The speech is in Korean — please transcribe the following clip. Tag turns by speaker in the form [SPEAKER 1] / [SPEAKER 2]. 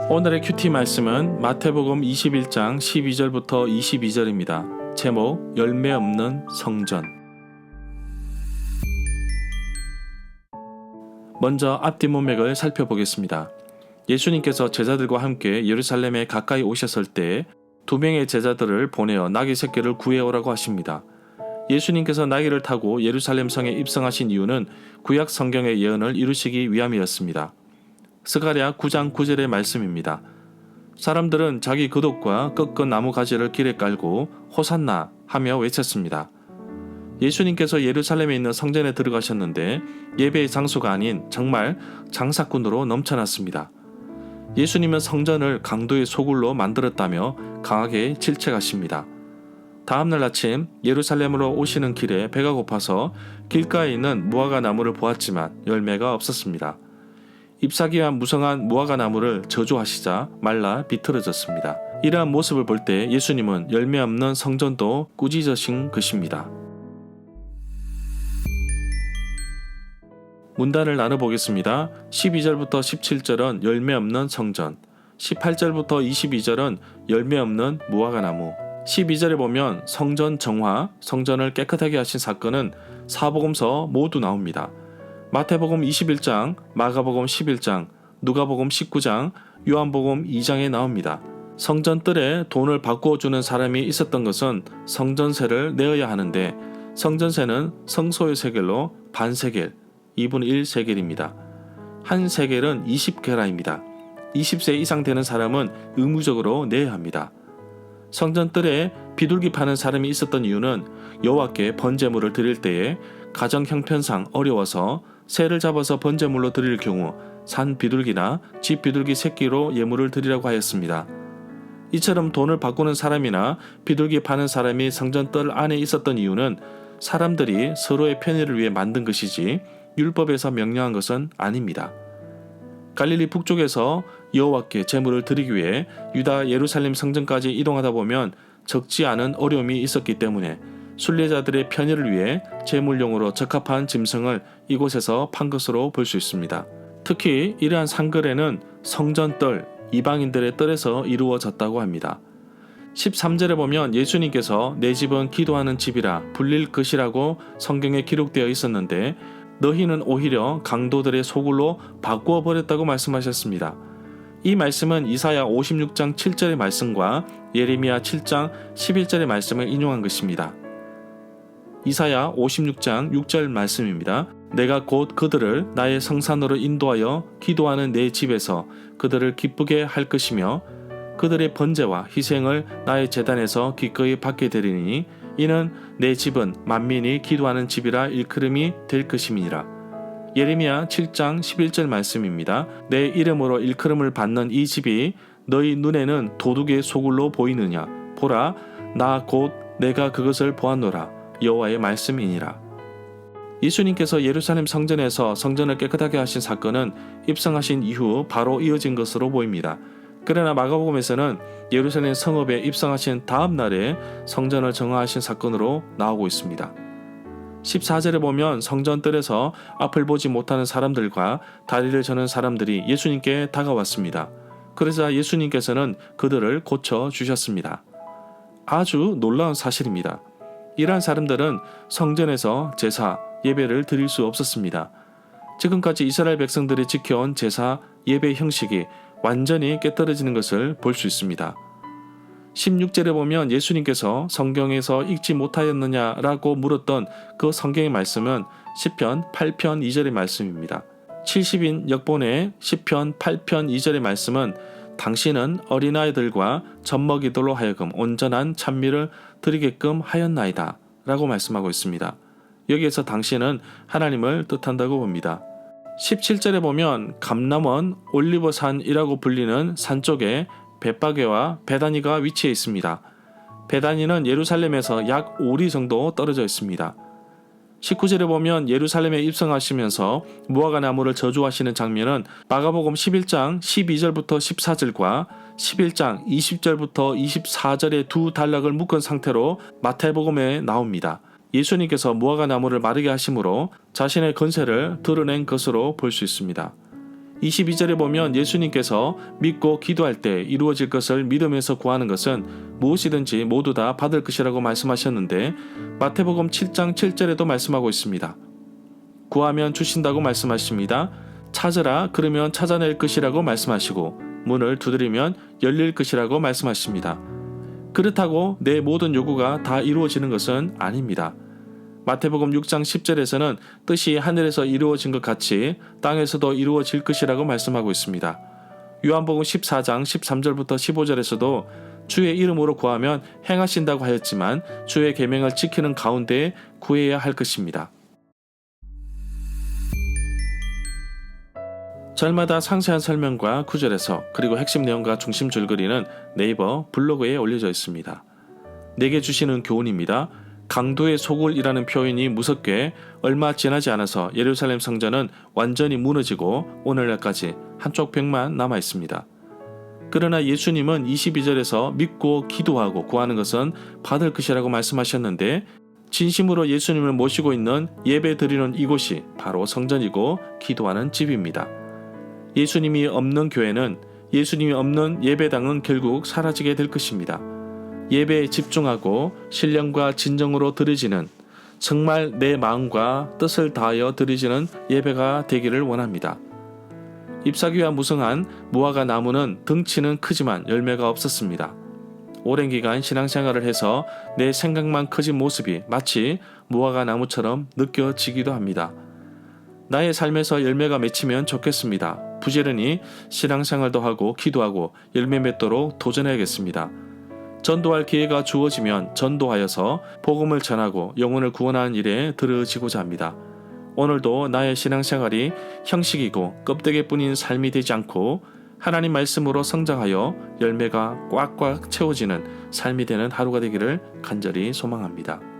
[SPEAKER 1] 오늘의 큐티 말씀은 마태복음 21장 12절부터 22절입니다. 제목 열매 없는 성전. 먼저 앞뒤 문맥을 살펴보겠습니다. 예수님께서 제자들과 함께 예루살렘에 가까이 오셨을 때 2명의 제자들을 보내어 나귀 새끼를 구해오라고 하십니다. 예수님께서 나귀를 타고 예루살렘 성에 입성하신 이유는 구약 성경의 예언을 이루시기 위함이었습니다. 스가랴 9장 9절의 말씀입니다. 사람들은 자기 겉옷과 꺾은 나무 가지를 길에 깔고 호산나 하며 외쳤습니다. 예수님께서 예루살렘에 있는 성전에 들어가셨는데 예배의 장소가 아닌 정말 장사꾼으로 넘쳐났습니다. 예수님은 성전을 강도의 소굴로 만들었다며 강하게 질책하십니다. 다음날 아침 예루살렘으로 오시는 길에 배가 고파서 길가에 있는 무화과 나무를 보았지만 열매가 없었습니다. 잎사귀와 무성한 무화과 나무를 저주하시자 말라 비틀어졌습니다. 이러한 모습을 볼 때 예수님은 열매 없는 성전도 꾸짖으신 것입니다. 문단을 나눠보겠습니다. 12절부터 17절은 열매 없는 성전, 18절부터 22절은 열매 없는 무화과 나무, 12절에 보면 성전 정화, 성전을 깨끗하게 하신 사건은 사복음서 모두 나옵니다. 마태복음 21장, 마가복음 11장, 누가복음 19장, 요한복음 2장에 나옵니다. 성전 뜰에 돈을 바꾸어주는 사람이 있었던 것은 성전세를 내어야 하는데 성전세는 성소의 세겔로 반세겔, 2분의 1 세겔입니다. 한 세겔은 20게라입니다. 20세 이상 되는 사람은 의무적으로 내야 합니다. 성전 뜰에 비둘기 파는 사람이 있었던 이유는 여호와께 번제물을 드릴 때에 가정 형편상 어려워서 새를 잡아서 번제물로 드릴 경우 산 비둘기나 집 비둘기 새끼로 예물을 드리라고 하였습니다. 이처럼 돈을 바꾸는 사람이나 비둘기 파는 사람이 성전 뜰 안에 있었던 이유는 사람들이 서로의 편의를 위해 만든 것이지 율법에서 명령한 것은 아닙니다. 갈릴리 북쪽에서 여호와께 제물을 드리기 위해 유다 예루살렘 성전까지 이동하다 보면 적지 않은 어려움이 있었기 때문에 순례자들의 편의를 위해 제물용으로 적합한 짐승을 이곳에서 판 것으로 볼 수 있습니다. 특히 이러한 상거래는 성전 뜰, 이방인들의 뜰에서 이루어졌다고 합니다. 13절에 보면 예수님께서 내 집은 기도하는 집이라 불릴 것이라고 성경에 기록되어 있었는데 너희는 오히려 강도들의 소굴로 바꾸어 버렸다고 말씀하셨습니다. 이 말씀은 이사야 56장 7절의 말씀과 예레미야 7장 11절의 말씀을 인용한 것입니다. 이사야 56장 6절 말씀입니다. 내가 곧 그들을 나의 성산으로 인도하여 기도하는 내 집에서 그들을 기쁘게 할 것이며 그들의 번제와 희생을 나의 제단에서 기꺼이 받게 되리니 이는 내 집은 만민이 기도하는 집이라 일컬음이 될 것임이니라. 예레미야 7장 11절 말씀입니다. 내 이름으로 일컬음을 받는 이 집이 너희 눈에는 도둑의 소굴로 보이느냐? 보라, 나 곧 내가 그것을 보았노라. 여호와의 말씀이니라. 예수님께서 예루살렘 성전에서 성전을 깨끗하게 하신 사건은 입성하신 이후 바로 이어진 것으로 보입니다. 그러나 마가복음에서는 예루살렘 성읍에 입성하신 다음 날에 성전을 정화하신 사건으로 나오고 있습니다. 14절에 보면 성전 뜰에서 앞을 보지 못하는 사람들과 다리를 저는 사람들이 예수님께 다가왔습니다. 그러자 예수님께서는 그들을 고쳐주셨습니다. 아주 놀라운 사실입니다. 이러한 사람들은 성전에서 제사, 예배를 드릴 수 없었습니다. 지금까지 이스라엘 백성들이 지켜온 제사, 예배 형식이 완전히 깨떨어지는 것을 볼 수 있습니다. 16절에 보면 예수님께서 성경에서 읽지 못하였느냐라고 물었던 그 성경의 말씀은 시편 8편 2절의 말씀입니다. 70인 역본의 시편 8편 2절의 말씀은 당신은 어린아이들과 젖먹이들로 하여금 온전한 찬미를 드리게끔 하였나이다 라고 말씀하고 있습니다. 여기에서 당신은 하나님을 뜻한다고 봅니다. 17절에 보면 감람원 올리버산이라고 불리는 산 쪽에 벳바게와 베다니가 위치해 있습니다. 베다니는 예루살렘에서 약 5리 정도 떨어져 있습니다. 19절에 보면 예루살렘에 입성하시면서 무화과 나무를 저주하시는 장면은 마가복음 11장 12절부터 14절과 11장 20절부터 24절의 두 단락을 묶은 상태로 마태복음에 나옵니다. 예수님께서 무화과 나무를 마르게 하심으로 자신의 권세를 드러낸 것으로 볼 수 있습니다. 22절에 보면 예수님께서 믿고 기도할 때 이루어질 것을 믿으면서 구하는 것은 무엇이든지 모두 다 받을 것이라고 말씀하셨는데 마태복음 7장 7절에도 말씀하고 있습니다. 구하면 주신다고 말씀하십니다. 찾으라 그러면 찾아낼 것이라고 말씀하시고 문을 두드리면 열릴 것이라고 말씀하십니다. 그렇다고 내 모든 요구가 다 이루어지는 것은 아닙니다. 마태복음 6장 10절에서는 뜻이 하늘에서 이루어진 것 같이 땅에서도 이루어질 것이라고 말씀하고 있습니다. 요한복음 14장 13절부터 15절에서도 주의 이름으로 구하면 행하신다고 하였지만 주의 계명을 지키는 가운데 구해야 할 것입니다. 절마다 상세한 설명과 구절 해석 그리고 핵심 내용과 중심 줄거리는 네이버 블로그에 올려져 있습니다. 내게 주시는 교훈입니다. 강도의 소굴이라는 표현이 무섭게 얼마 지나지 않아서 예루살렘 성전은 완전히 무너지고 오늘날까지 한쪽 벽만 남아 있습니다. 그러나 예수님은 22절에서 믿고 기도하고 구하는 것은 받을 것이라고 말씀하셨는데 진심으로 예수님을 모시고 있는 예배 드리는 이곳이 바로 성전이고 기도하는 집입니다. 예수님이 없는 교회는 예수님이 없는 예배당은 결국 사라지게 될 것입니다. 예배에 집중하고 신령과 진정으로 드려지는 정말 내 마음과 뜻을 다하여 드려지는 예배가 되기를 원합니다. 잎사귀와 무성한 무화과 나무는 덩치는 크지만 열매가 없었습니다. 오랜 기간 신앙생활을 해서 내 생각만 커진 모습이 마치 무화과 나무처럼 느껴지기도 합니다. 나의 삶에서 열매가 맺히면 좋겠습니다. 부지런히 신앙생활도 하고 기도하고 열매 맺도록 도전해야겠습니다. 전도할 기회가 주어지면 전도하여서 복음을 전하고 영혼을 구원하는 일에 들어지고자 합니다. 오늘도 나의 신앙생활이 형식이고 껍데기뿐인 삶이 되지 않고 하나님 말씀으로 성장하여 열매가 꽉꽉 채워지는 삶이 되는 하루가 되기를 간절히 소망합니다.